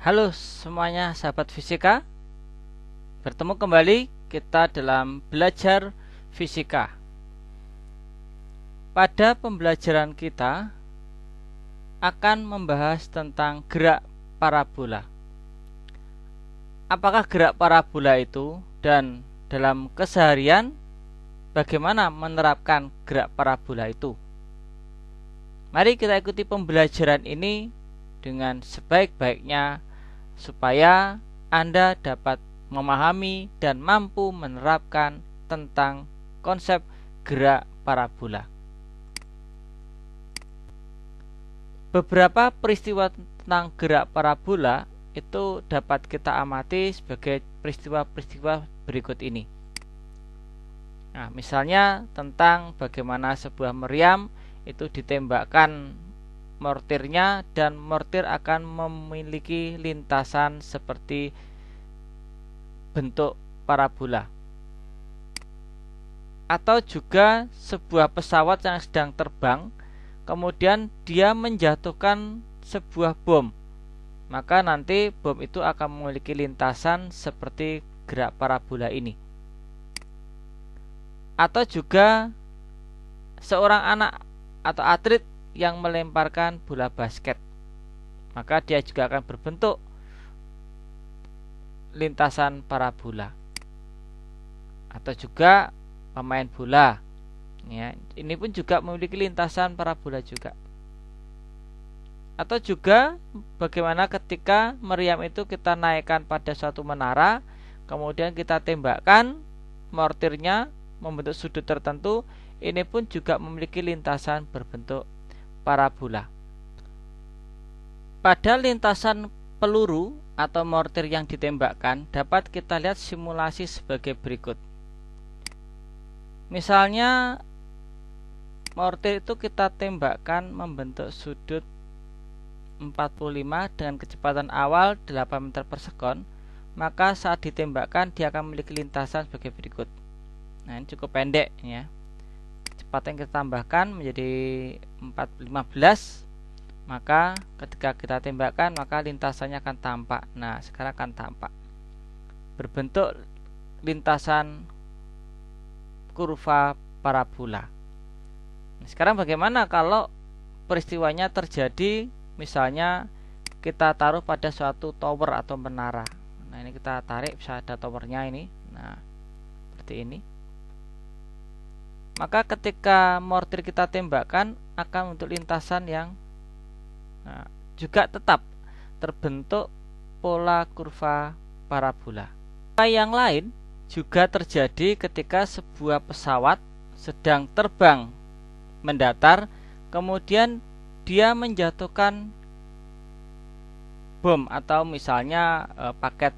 Halo semuanya sahabat fisika, bertemu kembali kita dalam belajar fisika. Pada pembelajaran kita akan membahas tentang gerak parabola. Apakah gerak parabola itu, dan dalam keseharian bagaimana menerapkan gerak parabola itu? Mari kita ikuti pembelajaran ini dengan sebaik-baiknya supaya Anda dapat memahami dan mampu menerapkan tentang konsep gerak parabola. Beberapa peristiwa tentang gerak parabola itu dapat kita amati sebagai peristiwa-peristiwa berikut ini. Nah, misalnya tentang bagaimana sebuah meriam itu ditembakkan mortirnya dan mortir akan memiliki lintasan seperti bentuk parabola. Atau juga sebuah pesawat yang sedang terbang, kemudian dia menjatuhkan sebuah bom, maka nanti bom itu akan memiliki lintasan seperti gerak parabola ini. Atau juga seorang anak atau atlet yang melemparkan bola basket, maka dia juga akan berbentuk lintasan parabola. Atau juga pemain bola, ya, ini pun juga memiliki lintasan parabola juga. Atau juga bagaimana ketika meriam itu kita naikkan pada suatu menara, kemudian kita tembakkan mortirnya membentuk sudut tertentu, ini pun juga memiliki lintasan berbentuk parabola. Pada lintasan peluru atau mortir yang ditembakkan dapat kita lihat simulasi sebagai berikut. Misalnya mortir itu kita tembakkan membentuk sudut 45 dengan kecepatan awal 8 meter per sekon, maka saat ditembakkan dia akan memiliki lintasan sebagai berikut. Nah, ini cukup pendek ya. Kecepatan yang kita tambahkan menjadi 15, maka ketika kita tembakkan maka lintasannya akan tampak. Nah, sekarang akan tampak berbentuk lintasan kurva parabola. Nah, sekarang bagaimana kalau peristiwanya terjadi, misalnya kita taruh pada suatu tower atau menara. Nah, ini kita tarik, bisa ada towernya ini. Nah, seperti ini. Maka ketika mortir kita tembakkan akan untuk lintasan yang juga tetap terbentuk pola kurva parabola. Yang lain juga terjadi ketika sebuah pesawat sedang terbang mendatar, kemudian dia menjatuhkan bom atau misalnya paket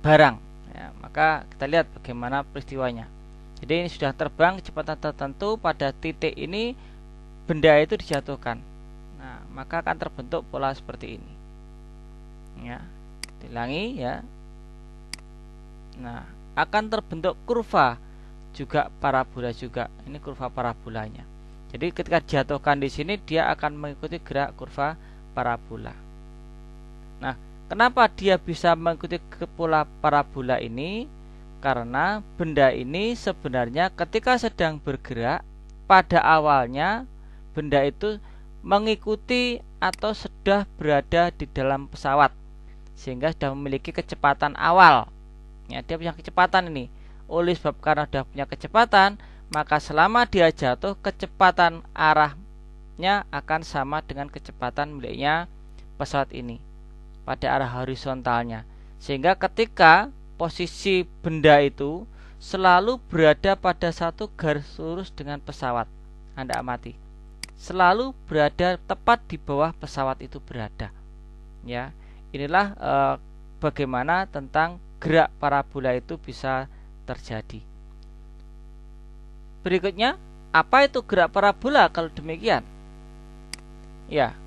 barang, ya, maka kita lihat bagaimana peristiwanya. Jadi ini sudah terbang kecepatan tertentu, pada titik ini benda itu dijatuhkan. Nah, maka akan terbentuk pola seperti ini. Ya, diulangi ya. Nah, akan terbentuk kurva juga parabola juga. Ini kurva parabolanya. Jadi ketika dijatuhkan di sini dia akan mengikuti gerak kurva parabola. Nah, kenapa dia bisa mengikuti pola parabola ini? Karena benda ini sebenarnya ketika sedang bergerak, pada awalnya benda itu mengikuti atau sudah berada di dalam pesawat, sehingga sudah memiliki kecepatan awal. Ya, dia punya kecepatan ini. Oleh sebab karena sudah punya kecepatan, maka selama dia jatuh, kecepatan arahnya akan sama dengan kecepatan miliknya pesawat ini pada arah horizontalnya. Sehingga ketika posisi benda itu selalu berada pada satu garis lurus dengan pesawat. Anda amati, selalu berada tepat di bawah pesawat itu berada. Ya, inilah bagaimana tentang gerak parabola itu bisa terjadi. Berikutnya, apa itu gerak parabola kalau demikian? Ya,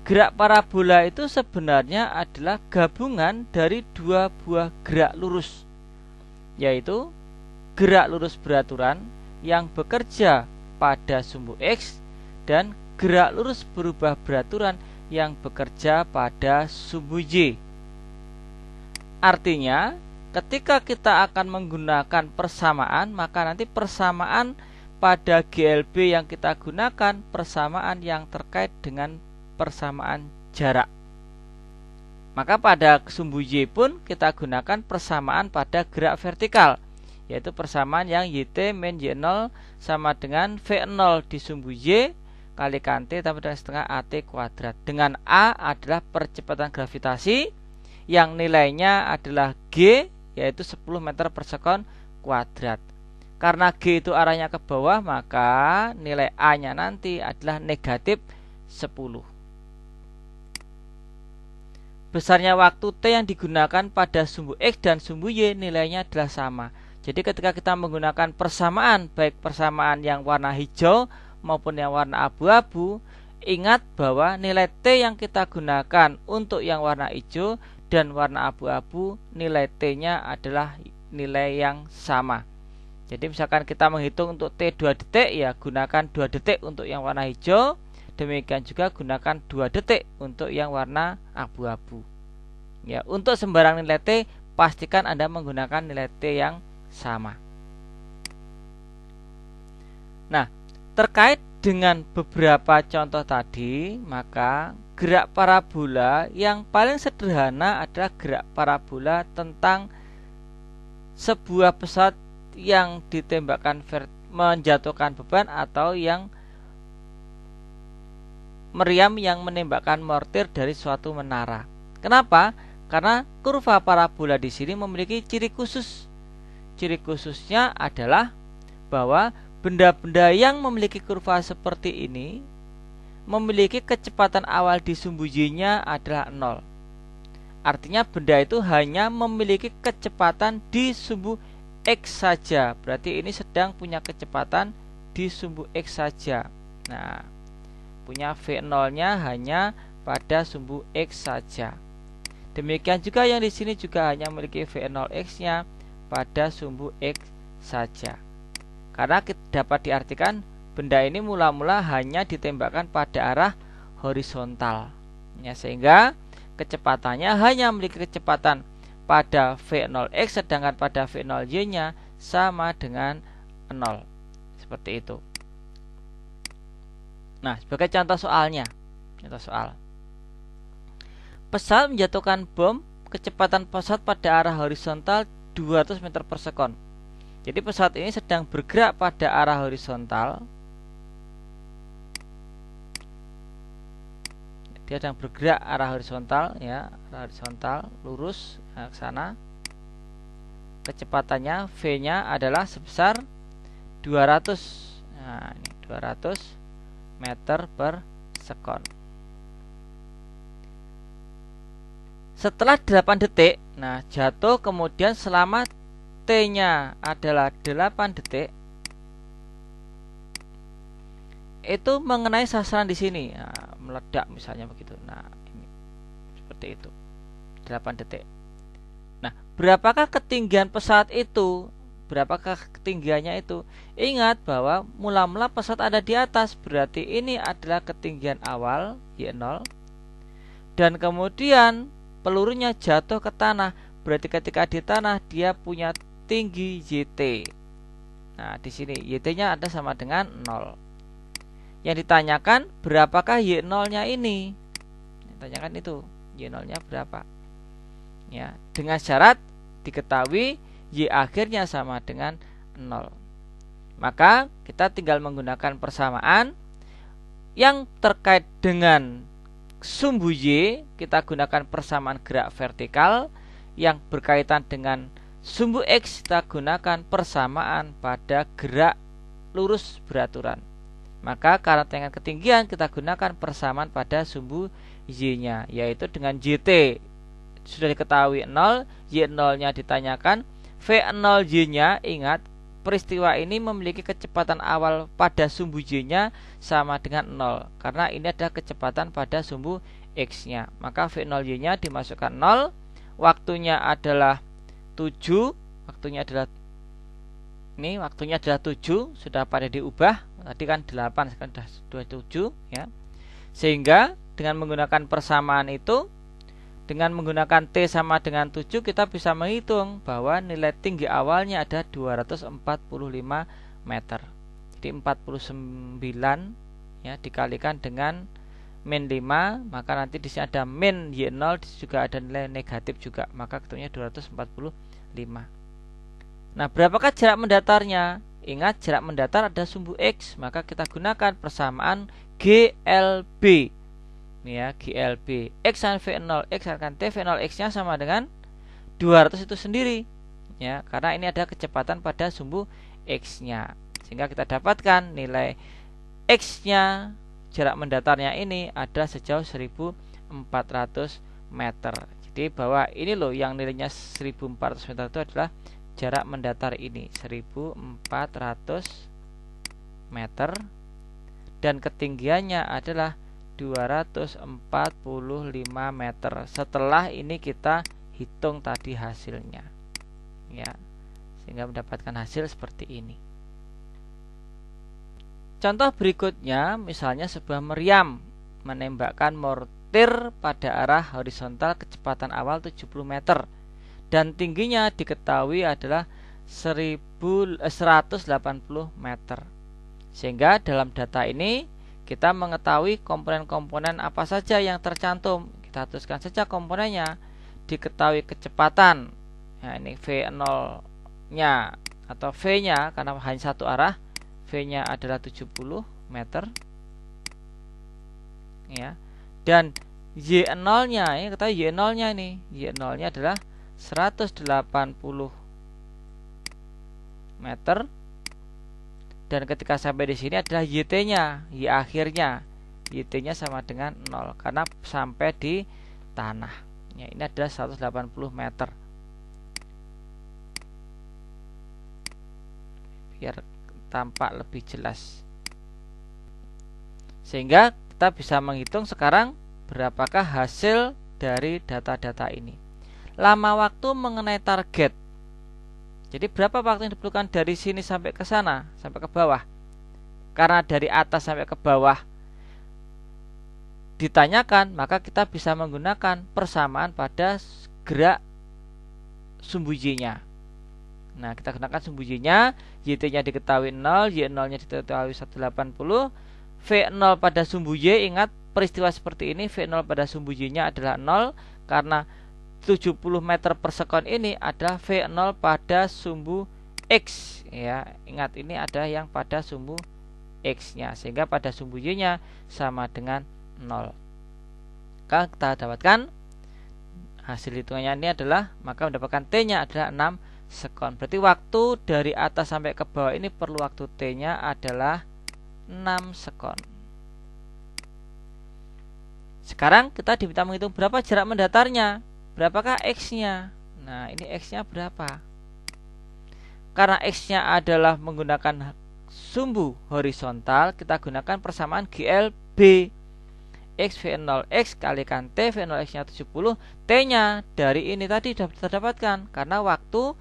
gerak parabola itu sebenarnya adalah gabungan dari dua buah gerak lurus, yaitu gerak lurus beraturan yang bekerja pada sumbu X dan gerak lurus berubah beraturan yang bekerja pada sumbu Y. Artinya, ketika kita akan menggunakan persamaan, maka nanti persamaan pada GLB yang kita gunakan persamaan yang terkait dengan persamaan jarak. Maka pada sumbu Y pun kita gunakan persamaan pada gerak vertikal, yaitu persamaan yang YT min Y0 sama dengan V0 di sumbu Y kalikan T tambah dengan setengah AT kuadrat. Dengan A adalah percepatan gravitasi yang nilainya adalah G, yaitu 10 meter per sekon kuadrat. Karena G itu arahnya ke bawah, maka nilai A nya nanti adalah negatif 10. Besarnya waktu T yang digunakan pada sumbu X dan sumbu Y nilainya adalah sama. Jadi ketika kita menggunakan persamaan, baik persamaan yang warna hijau maupun yang warna abu-abu, ingat bahwa nilai T yang kita gunakan untuk yang warna hijau dan warna abu-abu, nilai T-nya adalah nilai yang sama. Jadi misalkan kita menghitung untuk T 2 detik, ya gunakan 2 detik untuk yang warna hijau. Demikian juga gunakan 2 detik untuk yang warna abu-abu. Ya, untuk sembarang nilai T, pastikan Anda menggunakan nilai T yang sama. Nah, terkait dengan beberapa contoh tadi, maka gerak parabola yang paling sederhana adalah gerak parabola tentang sebuah pesawat yang ditembakkan menjatuhkan beban atau yang meriam yang menembakkan mortir dari suatu menara. Kenapa? Karena kurva parabola di sini memiliki ciri khusus. Ciri khususnya adalah bahwa benda-benda yang memiliki kurva seperti ini memiliki kecepatan awal di sumbu Y-nya adalah 0. Artinya benda itu hanya memiliki kecepatan di sumbu X saja. Berarti ini sedang punya kecepatan di sumbu X saja. Nah, punya V0-nya hanya pada sumbu X saja. Demikian juga yang di sini juga hanya memiliki V0X-nya pada sumbu X saja. Karena dapat diartikan benda ini mula-mula hanya ditembakkan pada arah horizontal. Ya, sehingga kecepatannya hanya memiliki kecepatan pada V0X, sedangkan pada V0Y-nya sama dengan 0. Seperti itu. Nah, sebagai contoh soalnya, contoh soal. Pesawat menjatuhkan bom, kecepatan pesawat pada arah horizontal 200 meter per sekon. Jadi pesawat ini sedang bergerak pada arah horizontal. Dia sedang bergerak arah horizontal, ya, arah horizontal, lurus ke sana. Kecepatannya V-nya adalah sebesar 200. Nah, ini 200 meter per sekon. Setelah 8 detik, nah jatuh, kemudian selama T-nya adalah 8 detik, itu mengenai sasaran di sini, nah, meledak misalnya begitu. Nah, ini seperti itu, 8 detik. Nah, berapakah ketinggian pesawat itu? Berapakah ketinggiannya itu? Ingat bahwa mula-mula pesawat ada di atas, berarti ini adalah ketinggian awal Y0. Dan kemudian pelurunya jatuh ke tanah, berarti ketika di tanah dia punya tinggi YT. Nah, di sini YT-nya ada sama dengan 0. Yang ditanyakan berapakah Y0-nya ini? Ditanyakan itu, Y0-nya berapa? Ya, dengan syarat diketahui Y akhirnya sama dengan 0. Maka kita tinggal menggunakan persamaan yang terkait dengan sumbu Y. Kita gunakan persamaan gerak vertikal. Yang berkaitan dengan sumbu X, kita gunakan persamaan pada gerak lurus beraturan. Maka karena dengan ketinggian, kita gunakan persamaan pada sumbu Y-nya, yaitu dengan YT sudah diketahui 0, Y0-nya ditanyakan, V0Y-nya, ingat peristiwa ini memiliki kecepatan awal pada sumbu Y-nya sama dengan 0, karena ini adalah kecepatan pada sumbu X-nya. Maka V0Y-nya dimasukkan 0, waktunya adalah 7, waktunya adalah 7, sudah pada diubah, tadi kan 8, sekarang sudah 27 ya. Sehingga dengan menggunakan persamaan itu, dengan menggunakan T sama dengan 7, kita bisa menghitung bahwa nilai tinggi awalnya ada 245 meter. Jadi 49 ya dikalikan dengan min 5, maka nanti di sini ada min Y0, juga ada nilai negatif juga, maka ketemunya 245. Nah, berapakah jarak mendatarnya? Ingat, jarak mendatar ada sumbu X, maka kita gunakan persamaan GLB. Ya, GLB X dan V0 X akan T, V0 X nya sama dengan 200 itu sendiri ya, karena ini ada kecepatan pada sumbu X nya, sehingga kita dapatkan nilai X nya, jarak mendatarnya ini ada sejauh 1400 meter. Jadi bahwa ini loh yang nilainya 1400 meter itu adalah jarak mendatar ini 1400 meter, dan ketinggiannya adalah 245 meter. Setelah ini kita hitung tadi hasilnya ya, sehingga mendapatkan hasil seperti ini. Contoh berikutnya, misalnya sebuah meriam menembakkan mortir pada arah horizontal kecepatan awal 70 meter dan tingginya diketahui adalah 180 meter. Sehingga dalam data ini kita mengetahui komponen-komponen apa saja yang tercantum. Kita tuliskan saja komponennya. Diketahui kecepatan. Nah, ini V0 nya atau V nya karena hanya satu arah, V nya adalah 70 meter ya. Dan Y0 nya, ini kita Y0 nya ini, Y0 nya adalah 180 meter. Dan ketika sampai di sini adalah YT-nya, Y akhirnya, YT-nya sama dengan 0 karena sampai di tanah. Ya, ini adalah 180 meter. Biar tampak lebih jelas. Sehingga kita bisa menghitung sekarang berapakah hasil dari data-data ini. Lama waktu mengenai target. Jadi berapa waktu yang diperlukan dari sini sampai ke sana, sampai ke bawah? Karena dari atas sampai ke bawah ditanyakan, maka kita bisa menggunakan persamaan pada gerak sumbu Y-nya. Nah, kita gunakan sumbu Y-nya, YT-nya diketahui 0, Y0-nya diketahui 180, V0 pada sumbu Y, ingat peristiwa seperti ini, V0 pada sumbu Y-nya adalah 0 karena 70 meter per sekon ini ada V0 pada sumbu X ya. Ingat ini ada yang pada sumbu X nya, sehingga pada sumbu Y nya sama dengan 0. Maka kita dapatkan hasil hitungannya ini adalah, maka mendapatkan T nya adalah 6 sekon. Berarti waktu dari atas sampai ke bawah ini perlu waktu T nya adalah 6 sekon. Sekarang kita diminta menghitung berapa jarak mendatarnya. Berapakah X-nya? Nah, ini X-nya berapa? Karena X-nya adalah menggunakan sumbu horizontal, kita gunakan persamaan GLB. X V0 X kalikan T, V0 X-nya 70, T-nya dari ini tadi sudah kita dapatkan. Karena waktu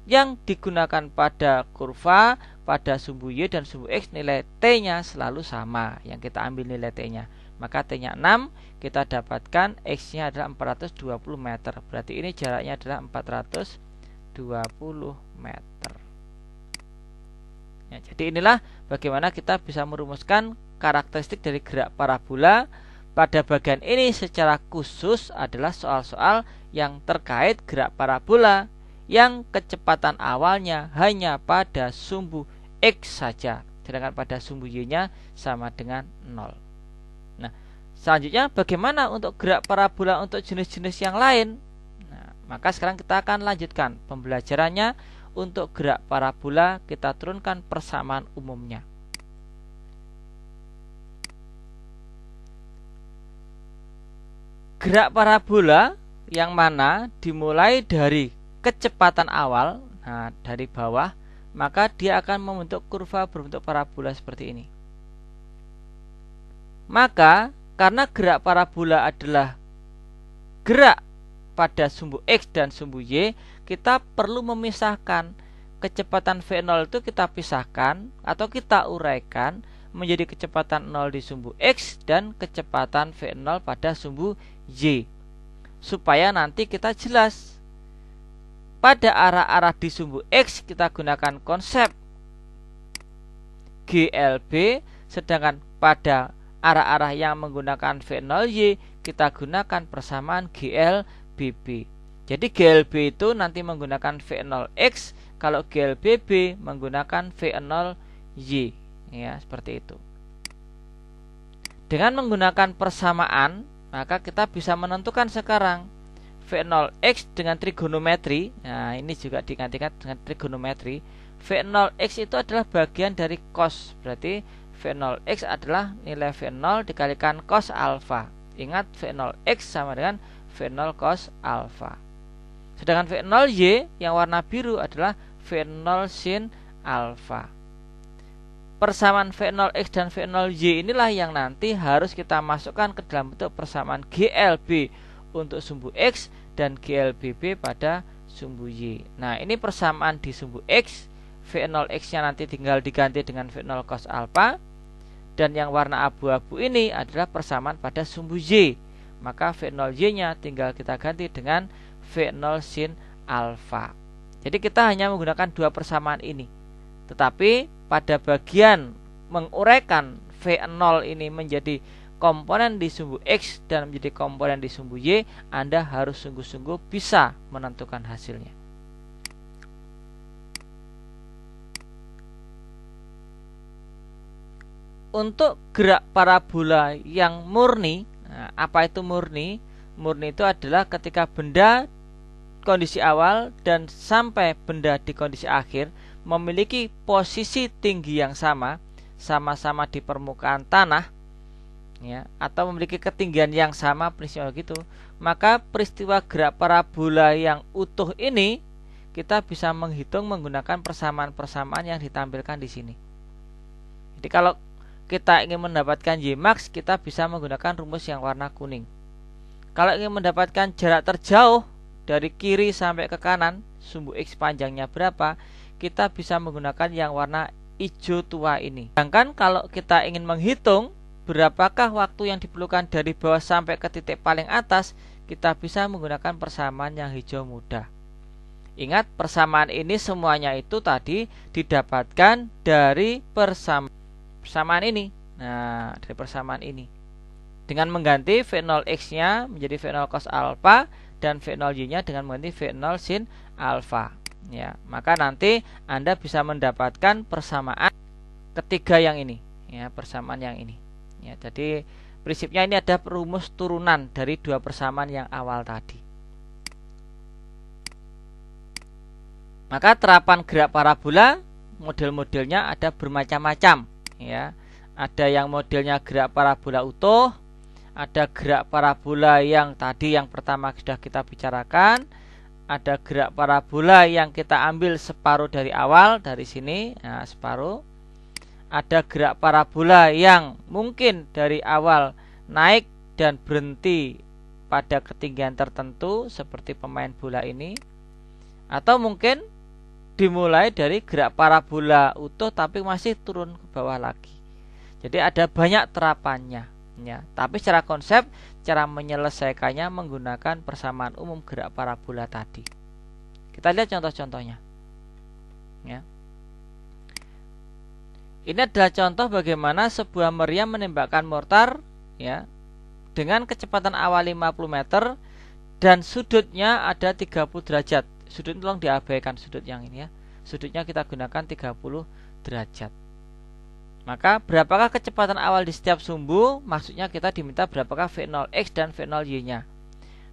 yang digunakan pada kurva, pada sumbu Y dan sumbu X, nilai T-nya selalu sama. Yang kita ambil nilai T-nya. Maka T-nya 6, kita dapatkan X-nya adalah 420 meter. Berarti ini jaraknya adalah 420 meter. Ya, jadi inilah bagaimana kita bisa merumuskan karakteristik dari gerak parabola. Pada bagian ini secara khusus adalah soal-soal yang terkait gerak parabola yang kecepatan awalnya hanya pada sumbu X saja, sedangkan pada sumbu Y-nya sama dengan 0. Nah, selanjutnya bagaimana untuk gerak parabola untuk jenis-jenis yang lain? Nah, maka sekarang kita akan lanjutkan pembelajarannya. Untuk gerak parabola kita turunkan persamaan umumnya. Gerak parabola yang mana dimulai dari kecepatan awal, nah dari bawah, maka dia akan membentuk kurva berbentuk parabola seperti ini. Maka karena gerak parabola adalah gerak pada sumbu X dan sumbu Y, kita perlu memisahkan kecepatan V0 itu, kita pisahkan atau kita uraikan menjadi kecepatan 0 di sumbu X dan kecepatan V0 pada sumbu Y. Supaya nanti kita jelas. Pada arah-arah di sumbu X kita gunakan konsep GLB, sedangkan pada arah-arah yang menggunakan V0Y kita gunakan persamaan GLBB. Jadi GLB itu nanti menggunakan V0X, kalau GLBB menggunakan V0Y. Ya, seperti itu. Dengan menggunakan persamaan, maka kita bisa menentukan sekarang V0X dengan trigonometri. Nah, ini juga digantikan dengan trigonometri. V0X itu adalah bagian dari cos. Berarti V0X adalah nilai V0 dikalikan cos alfa. Ingat, V0X sama dengan V0 cos alfa. Sedangkan V0Y yang warna biru adalah V0 sin alfa. Persamaan V0X dan V0Y inilah yang nanti harus kita masukkan ke dalam bentuk persamaan GLB untuk sumbu X dan GLBB pada sumbu Y. Nah, ini persamaan di sumbu X. V0X nya nanti tinggal diganti dengan V0 cos alfa. Dan yang warna abu-abu ini adalah persamaan pada sumbu Y. Maka V0Y nya tinggal kita ganti dengan V0 sin alfa. Jadi kita hanya menggunakan dua persamaan ini. Tetapi pada bagian menguraikan V0 ini menjadi komponen di sumbu X dan menjadi komponen di sumbu Y, Anda harus sungguh-sungguh bisa menentukan hasilnya. Untuk gerak parabola yang murni, nah, apa itu murni? Murni itu adalah ketika benda kondisi awal dan sampai benda di kondisi akhir memiliki posisi tinggi yang sama-sama di permukaan tanah, ya, atau memiliki ketinggian yang sama, prinsipnya gitu, maka peristiwa gerak parabola yang utuh ini kita bisa menghitung menggunakan persamaan-persamaan yang ditampilkan di sini. Jadi kalau kita ingin mendapatkan Y max, kita bisa menggunakan rumus yang warna kuning. Kalau ingin mendapatkan jarak terjauh dari kiri sampai ke kanan, sumbu X panjangnya berapa, kita bisa menggunakan yang warna hijau tua ini. Sedangkan kalau kita ingin menghitung berapakah waktu yang diperlukan dari bawah sampai ke titik paling atas, kita bisa menggunakan persamaan yang hijau muda. Ingat, persamaan ini semuanya itu tadi didapatkan dari persamaan ini. Nah, dari persamaan ini. Dengan mengganti V0X nya menjadi V0 cos alfa dan V0Y nya dengan mengganti V0 sin alfa. Ya, maka nanti Anda bisa mendapatkan persamaan ketiga yang ini, ya, persamaan yang ini. Ya, jadi prinsipnya ini ada rumus turunan dari dua persamaan yang awal tadi. Maka terapan gerak parabola model-modelnya ada bermacam-macam, ya. Ada yang modelnya gerak parabola utuh, ada gerak parabola yang tadi yang pertama sudah kita bicarakan. Ada gerak parabola yang kita ambil separuh dari awal, dari sini, nah, separuh. Ada gerak parabola yang mungkin dari awal naik dan berhenti pada ketinggian tertentu seperti pemain bola ini. Atau mungkin dimulai dari gerak parabola utuh tapi masih turun ke bawah lagi. Jadi ada banyak terapannya, ya. Tapi secara konsep, cara menyelesaikannya menggunakan persamaan umum gerak parabola tadi. Kita lihat contoh-contohnya, ya. Ini adalah contoh bagaimana sebuah meriam menembakkan mortar, ya, dengan kecepatan awal 50 meter dan sudutnya ada 30 derajat. Sudut tolong diabaikan sudut yang ini, ya. Sudutnya kita gunakan 30 derajat. Maka berapakah kecepatan awal di setiap sumbu? Maksudnya kita diminta berapakah V0X dan V0Y nya.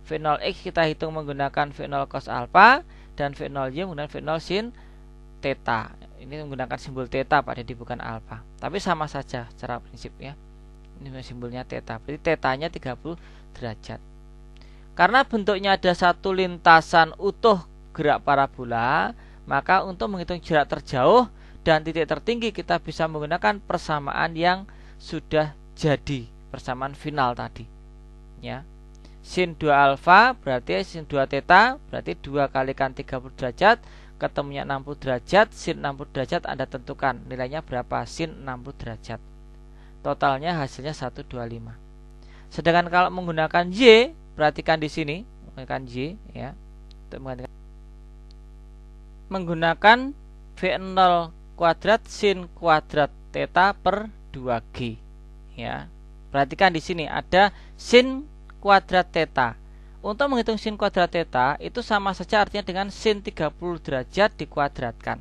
V0X kita hitung menggunakan V0 cos alfa dan V0Y menggunakan V0 sin theta. Ini menggunakan simbol theta pada di bukan alfa. Tapi sama saja secara prinsip, ya. Ini simbolnya theta. Berarti tetanya 30 derajat. Karena bentuknya ada satu lintasan utuh gerak parabola, maka untuk menghitung jarak terjauh dan titik tertinggi kita bisa menggunakan persamaan yang sudah jadi, persamaan final tadi, ya. Sin 2 alfa berarti sin 2 theta berarti 2 kalikan 30 derajat, ketemunya 60 derajat. Sin 60 derajat Anda tentukan nilainya berapa, sin 60 derajat. totalnya hasilnya 125. Sedangkan kalau menggunakan Y, perhatikan di sini, menggunakan Y ya. Menggunakan V0 kuadrat sin kuadrat theta per 2G ya. Perhatikan di sini ada sin kuadrat theta. Untuk menghitung sin kuadrat theta itu sama saja artinya dengan sin 30 derajat dikuadratkan.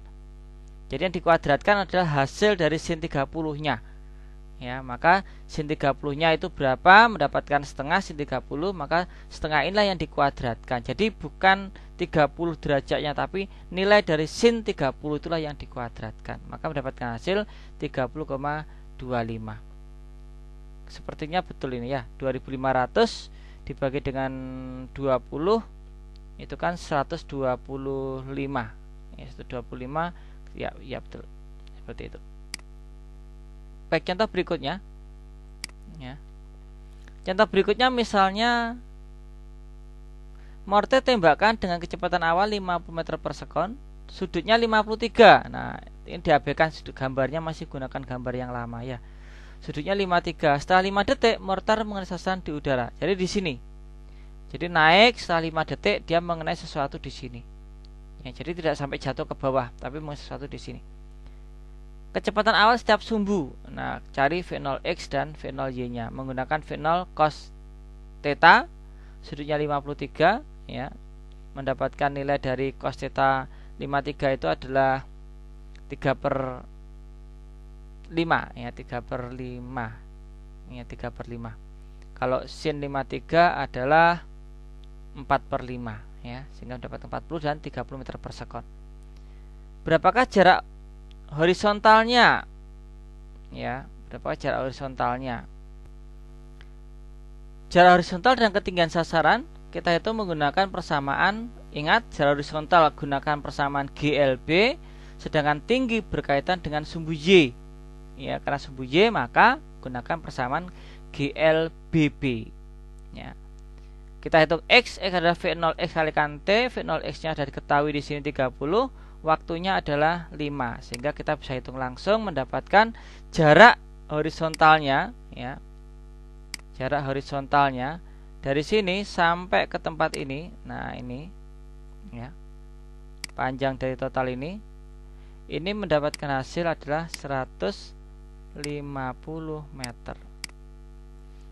Jadi yang dikuadratkan adalah hasil dari sin 30-nya. Ya, maka sin 30-nya itu berapa? Mendapatkan setengah sin 30, maka setengah inilah yang dikuadratkan. Jadi bukan 30 derajatnya, tapi nilai dari sin 30 itulah yang dikuadratkan. Maka mendapatkan hasil 30,25. Sepertinya betul ini ya. 2500 dibagi dengan 20 itu kan 125. Ya, 125 ya betul. Seperti itu. Baik, contoh berikutnya ya. Contoh berikutnya misalnya mortir tembakan dengan kecepatan awal 50 meter per sekon, sudutnya 53. Nah, ini diabaikan sudut gambarnya, masih gunakan gambar yang lama ya. Sudutnya 53. Setelah 5 detik mortar mengenai sasaran di udara. Jadi di sini. Jadi naik setelah 5 detik dia mengenai sesuatu di sini. Ya, jadi tidak sampai jatuh ke bawah, tapi mengenai sesuatu di sini. Kecepatan awal setiap sumbu. Nah, cari V0x dan V0y-nya menggunakan V0 cos theta, sudutnya 53 ya. Mendapatkan nilai dari cos theta 53 itu adalah 3/5 ya, 3/5 ya, 3/5. Kalau sin 53 adalah 4/5 ya, sehingga mendapat 40 dan 30 meter per sekon. Berapakah jarak horizontalnya ya? Berapa jarak horizontalnya? Jarak horizontal dan ketinggian sasaran kita hitung menggunakan persamaan. Ingat, jarak horizontal gunakan persamaan GLB, sedangkan tinggi berkaitan dengan sumbu Y ya. Karena sumbu Y maka gunakan persamaan GLBB ya. Kita hitung X adalah V0x kalikan T. V0x nya sudah diketahui di sini 30, waktunya adalah 5, sehingga kita bisa hitung langsung mendapatkan jarak horizontalnya ya. Jarak horizontalnya dari sini sampai ke tempat ini. Nah, ini ya. Panjang dari total ini mendapatkan hasil adalah 150 meter.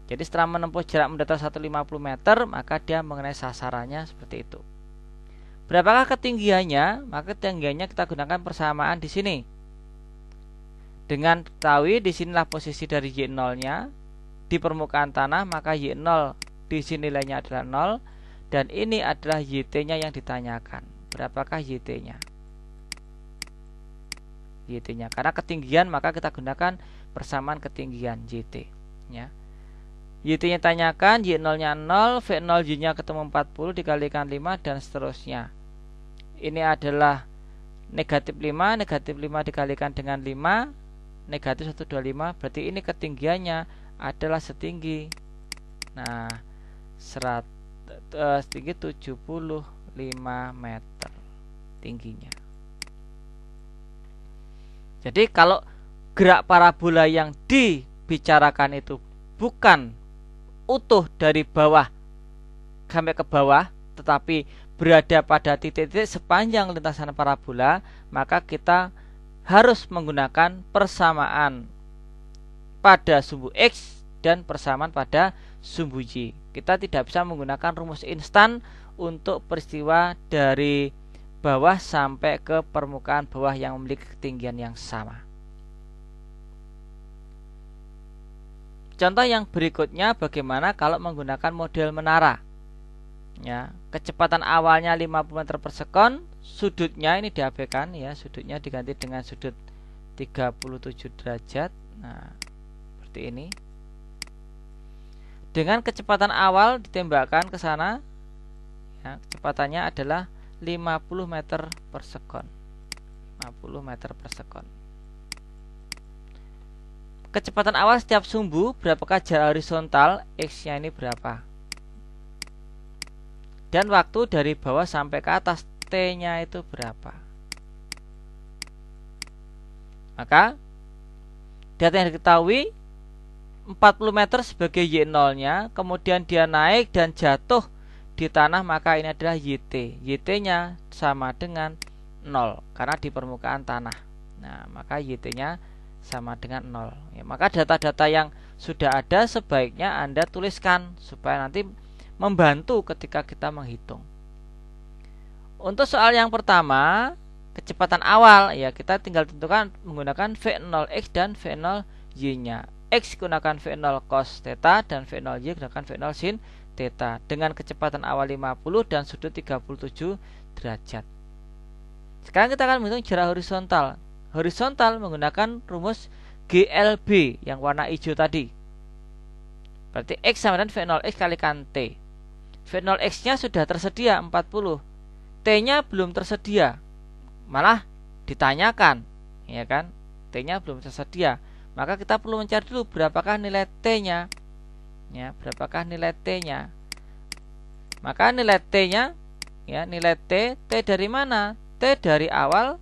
Jadi setelah menempuh jarak mendatar 150 meter, maka dia mengenai sasarannya seperti itu. Berapakah ketinggiannya? Maka ketinggiannya kita gunakan persamaan di sini. Dengan ketahui di sinilah posisi dari Y0-nya di permukaan tanah, maka Y0 di sini nilainya adalah 0 dan ini adalah YT-nya yang ditanyakan. Berapakah YT-nya? YT-nya karena ketinggian maka kita gunakan persamaan ketinggian YT ya. YT-nya tanyakan, Y0-nya 0, V0y-nya ketemu 40 dikalikan 5 dan seterusnya. Ini adalah negatif 5 dikalikan dengan 5, negatif 125, berarti ini ketinggiannya adalah setinggi setinggi 75 meter tingginya. Jadi kalau gerak parabola yang dibicarakan itu bukan utuh dari bawah sampai ke bawah, tetapi berada pada titik-titik sepanjang lintasan parabola, maka kita harus menggunakan persamaan pada sumbu X dan persamaan pada sumbu Y. Kita tidak bisa menggunakan rumus instan untuk peristiwa dari bawah sampai ke permukaan bawah yang memiliki ketinggian yang sama. Contoh yang berikutnya bagaimana kalau menggunakan model menara ya. Kecepatan awalnya 50 meter per sekon, sudutnya ini diabaikan ya, sudutnya diganti dengan sudut 37 derajat. Nah, seperti ini. Dengan kecepatan awal ditembakkan ke sana ya, kecepatannya adalah 50 meter per sekon. 50 meter per sekon. Kecepatan awal setiap sumbu, berapakah jarak horizontal? X-nya ini berapa? Dan waktu dari bawah sampai ke atas, T-nya itu berapa? Maka data yang diketahui 40 meter sebagai Y0-nya, kemudian dia naik dan jatuh di tanah, maka ini adalah YT. YT-nya sama dengan 0 karena di permukaan tanah. Nah, maka YT-nya sama dengan 0. Ya, maka data-data yang sudah ada sebaiknya Anda tuliskan supaya nanti membantu ketika kita menghitung. Untuk soal yang pertama, kecepatan awal, ya kita tinggal tentukan menggunakan V0x dan V0y-nya. X gunakan V0 cos theta dan V0y gunakan V0 sin theta dengan kecepatan awal 50 dan sudut 37 derajat. Sekarang kita akan menghitung jarak horizontal. Horizontal menggunakan rumus GLB yang warna hijau tadi. Berarti X sama dengan V0x kalikan T. V0x-nya sudah tersedia 40. T-nya belum tersedia. Malah ditanyakan, ya kan? T-nya belum tersedia. Maka kita perlu mencari dulu berapakah nilai T-nya. Ya, berapakah nilai T-nya? Maka nilai T-nya, ya, nilai T dari mana? T dari awal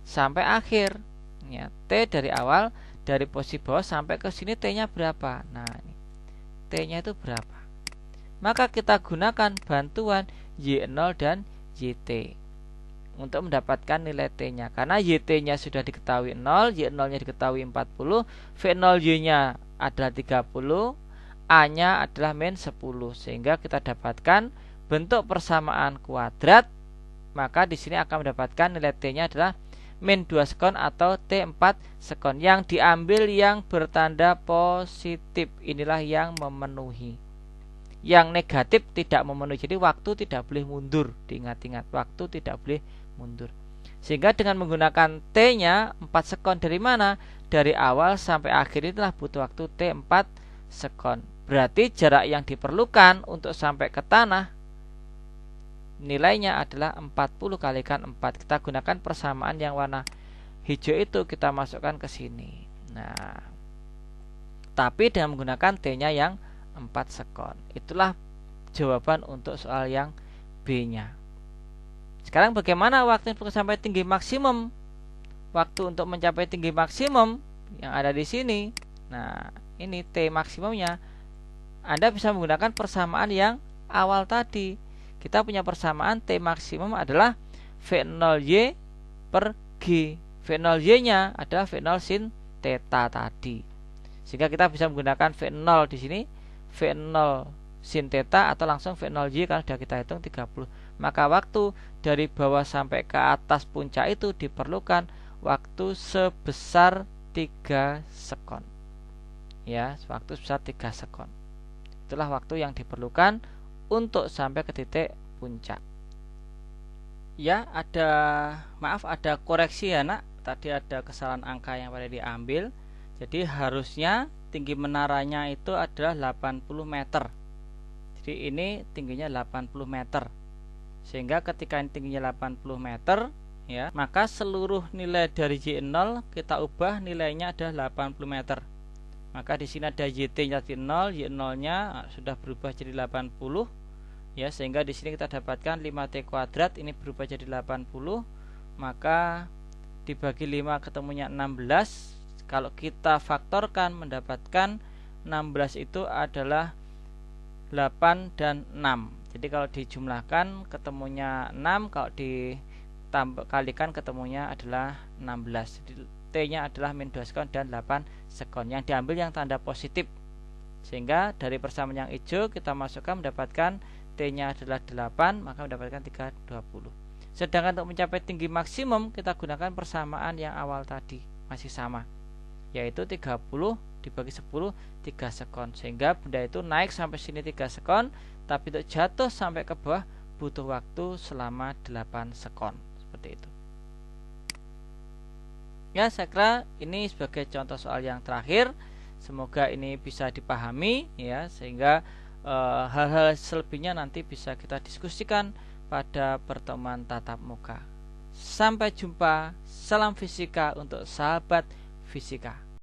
sampai akhir. Ya, T dari awal dari posisi bawah sampai ke sini T-nya berapa? Nah, ini T-nya itu berapa? Maka kita gunakan bantuan Y0 dan YT untuk mendapatkan nilai T-nya. Karena YT-nya sudah diketahui 0, Y0-nya diketahui 40, V0Y-nya adalah 30, A-nya adalah min 10. Sehingga kita dapatkan bentuk persamaan kuadrat. Maka di sini akan mendapatkan nilai T-nya adalah min 2 sekon atau T4 sekon. Yang diambil yang bertanda positif, inilah yang memenuhi. Yang negatif tidak memenuhi. Jadi waktu tidak boleh mundur. Diingat-ingat, waktu tidak boleh mundur. Sehingga dengan menggunakan T-nya 4 sekon dari mana? Dari awal sampai akhir itulah butuh waktu T4 sekon. Berarti jarak yang diperlukan untuk sampai ke tanah nilainya adalah 40 kalikan 4. Kita gunakan persamaan yang warna hijau itu, kita masukkan ke sini. Nah, tapi dengan menggunakan T-nya yang 4 sekon. Itulah jawaban untuk soal yang B-nya. Sekarang bagaimana waktu untuk sampai tinggi maksimum? Waktu untuk mencapai tinggi maksimum yang ada di sini. Nah, ini T maksimumnya. Anda bisa menggunakan persamaan yang awal tadi. Kita punya persamaan T maksimum adalah V0Y per G. V0Y-nya adalah V0 sin theta tadi. Sehingga kita bisa menggunakan V0 di sini, V0 sin theta atau langsung V0Y karena sudah kita hitung 30. Maka waktu dari bawah sampai ke atas puncak itu diperlukan waktu sebesar 3 sekon. Ya, waktu sebesar 3 sekon. Itulah waktu yang diperlukan untuk sampai ke titik puncak. Ya, ada koreksi ya nak. Tadi ada kesalahan angka yang pada diambil. Jadi harusnya tinggi menaranya itu adalah 80 meter. Jadi ini tingginya 80 meter. Sehingga ketika ini tingginya 80 meter, ya, maka seluruh nilai dari Y0 kita ubah nilainya adalah 80 meter. Maka di sini ada YT-nya 0, Y0-nya sudah berubah jadi 80. Ya, sehingga di sini kita dapatkan 5T kuadrat ini berubah jadi 80. Maka dibagi 5 ketemunya 16. Kalau kita faktorkan mendapatkan 16 itu adalah 8 dan 6. Jadi kalau dijumlahkan ketemunya 6, kalau dikalikan ketemunya adalah 16. Jadi T-nya adalah min 2 sekon dan 8 sekon. Yang diambil yang tanda positif. Sehingga dari persamaan yang hijau kita masukkan mendapatkan T-nya adalah 8, maka mendapatkan 320. Sedangkan untuk mencapai tinggi maksimum kita gunakan persamaan yang awal tadi, masih sama, yaitu 30 dibagi 10 3 sekon. Sehingga benda itu naik sampai sini 3 sekon, tapi untuk jatuh sampai ke bawah butuh waktu selama 8 sekon. Seperti itu. Ya, saya kira ini sebagai contoh soal yang terakhir. Semoga ini bisa dipahami ya, sehingga hal-hal selebihnya nanti bisa kita diskusikan pada pertemuan tatap muka. Sampai jumpa. Salam fisika untuk sahabat fisika.